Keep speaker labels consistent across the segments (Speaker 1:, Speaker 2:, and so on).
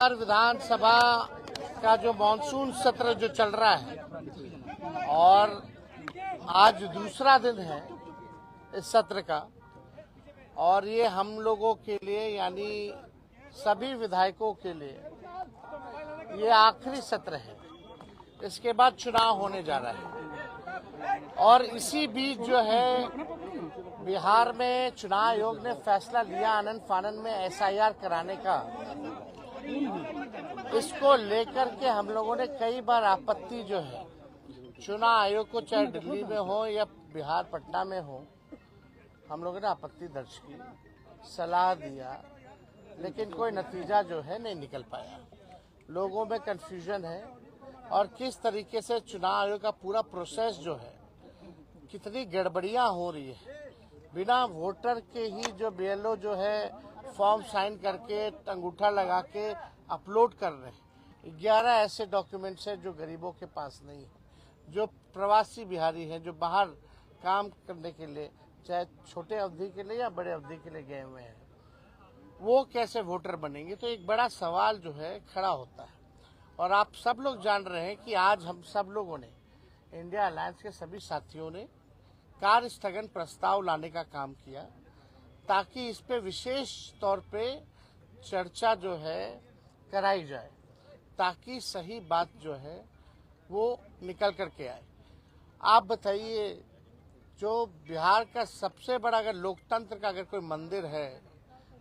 Speaker 1: बिहार विधानसभा का जो मानसून सत्र जो चल रहा है और आज दूसरा दिन है इस सत्र का, और ये हम लोगों के लिए यानी सभी विधायकों के लिए ये आखिरी सत्र है। इसके बाद चुनाव होने जा रहा है और इसी बीच जो है बिहार में चुनाव आयोग ने फैसला लिया आनन फानन में एसआईआर कराने का। इसको लेकर के हम लोगों ने कई बार आपत्ति जो है चुनाव आयोग को, चाहे दिल्ली में हो या बिहार पटना में हो, हम लोगों ने आपत्ति दर्ज की, सलाह दिया, लेकिन कोई नतीजा जो है नहीं निकल पाया। लोगों में कंफ्यूजन है और किस तरीके से चुनाव आयोग का पूरा प्रोसेस जो है कितनी गड़बड़ियां हो रही है। बिना वोटर के ही जो बीएलओ जो है फॉर्म साइन करके अंगूठा लगा के अपलोड कर रहे हैं। 11 ऐसे डॉक्यूमेंट्स हैं जो गरीबों के पास नहीं है, जो प्रवासी बिहारी हैं, जो बाहर काम करने के लिए, चाहे छोटे अवधि के लिए या बड़े अवधि के लिए गए हुए हैं, वो कैसे वोटर बनेंगे। तो एक बड़ा सवाल जो है खड़ा होता है। और आप सब लोग जान रहे हैं कि आज हम सब लोगों ने, इंडिया अलायंस के सभी साथियों ने कार्य स्थगन प्रस्ताव लाने का काम किया ताकि इस पे विशेष तौर पे चर्चा जो है कराई जाए, ताकि सही बात जो है वो निकल करके आए। आप बताइए, जो बिहार का सबसे बड़ा अगर लोकतंत्र का अगर कोई मंदिर है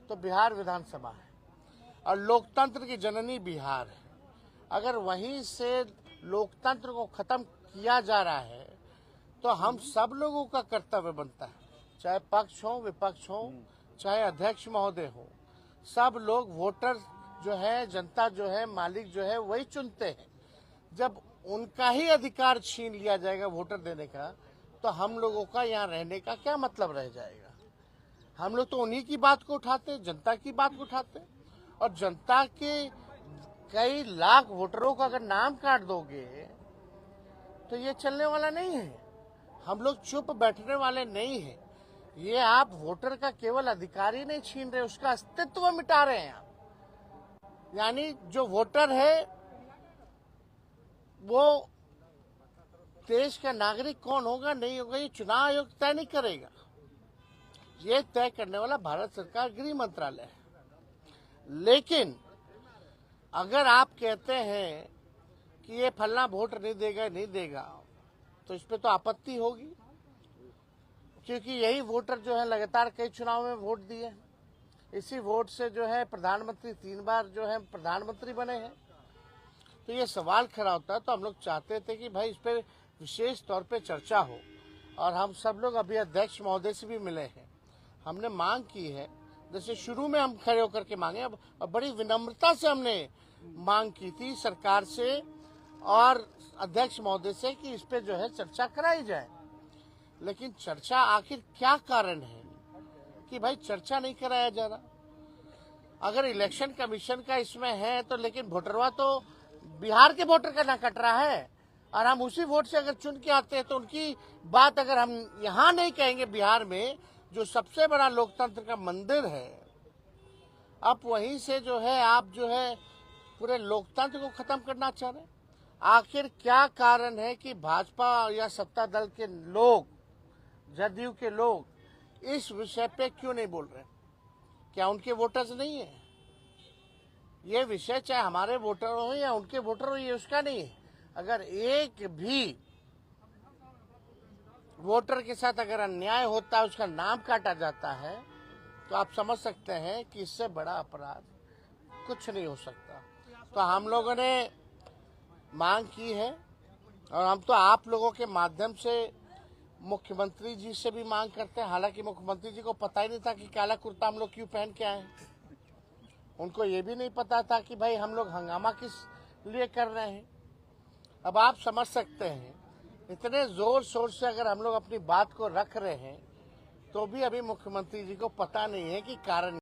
Speaker 1: तो बिहार विधानसभा है, और लोकतंत्र की जननी बिहार है। अगर वहीं से लोकतंत्र को खत्म किया जा रहा है तो हम सब लोगों का कर्तव्य बनता है, चाहे पक्ष हो विपक्ष हो, चाहे अध्यक्ष महोदय हो, सब लोग वोटर जो है, जनता जो है, मालिक जो है वही चुनते हैं। जब उनका ही अधिकार छीन लिया जाएगा वोटर देने का, तो हम लोगों का यहाँ रहने का क्या मतलब रह जाएगा। हम लोग तो उन्हीं की बात को उठाते, जनता की बात को उठाते, और जनता के कई लाख वोटरों का अगर नाम काट दोगे तो ये चलने वाला नहीं है। हम लोग चुप बैठने वाले नहीं हैं। ये आप वोटर का केवल अधिकार ही नहीं छीन रहे, उसका अस्तित्व मिटा रहे हैं आप। यानी जो वोटर है वो देश का नागरिक कौन होगा नहीं होगा, ये चुनाव आयोग तय नहीं करेगा। ये तय करने वाला भारत सरकार गृह मंत्रालय है। लेकिन अगर आप कहते हैं कि ये फलना वोट नहीं देगा, तो इस पे तो आपत्ति होगी, क्योंकि यही वोटर जो है लगातार कई चुनाव में वोट दिए। इसी वोट से जो है प्रधानमंत्री 3 बार जो है प्रधानमंत्री बने हैं। तो ये सवाल खड़ा होता है। तो हम लोग चाहते थे कि भाई इस पे विशेष तौर पे चर्चा हो, और हम सब लोग अभी अध्यक्ष महोदय से भी मिले हैं। हमने मांग की है, जैसे शुरू में हम खड़े होकर के मांगे, अब बड़ी विनम्रता से हमने मांग की थी सरकार से और अध्यक्ष महोदय से कि इस पे जो है चर्चा कराई जाए। लेकिन चर्चा आखिर क्या कारण है कि भाई चर्चा नहीं कराया जा रहा। अगर इलेक्शन कमीशन का इसमें है तो, लेकिन वोटरवा तो बिहार के वोटर का ना कट रहा है, और हम उसी वोट से अगर चुन के आते हैं तो उनकी बात अगर हम यहाँ नहीं कहेंगे, बिहार में जो सबसे बड़ा लोकतंत्र का मंदिर है, अब वहीं से जो है आप जो है पूरे लोकतंत्र को खत्म करना चाह रहे हैं। आखिर क्या कारण है कि भाजपा या सत्ता दल के लोग, जदयू के लोग इस विषय पे क्यों नहीं बोल रहे? क्या उनके वोटर्स नहीं है? ये विषय चाहे हमारे वोटर हो या उनके वोटर हो, ये उसका नहीं है। अगर एक भी वोटर के साथ अगर अन्याय होता है, उसका नाम काटा जाता है, तो आप समझ सकते हैं कि इससे बड़ा अपराध कुछ नहीं हो सकता। तो हम लोगों ने मांग की है, और हम तो आप लोगों के माध्यम से मुख्यमंत्री जी से भी मांग करते हैं। हालांकि मुख्यमंत्री जी को पता ही नहीं था कि काला कुर्ता हम लोग क्यों पहन के आए। उनको ये भी नहीं पता था कि भाई हम लोग हंगामा किस लिए कर रहे हैं। अब आप समझ सकते हैं, इतने जोर शोर से अगर हम लोग अपनी बात को रख रहे हैं तो भी अभी मुख्यमंत्री जी को पता नहीं है कि कारण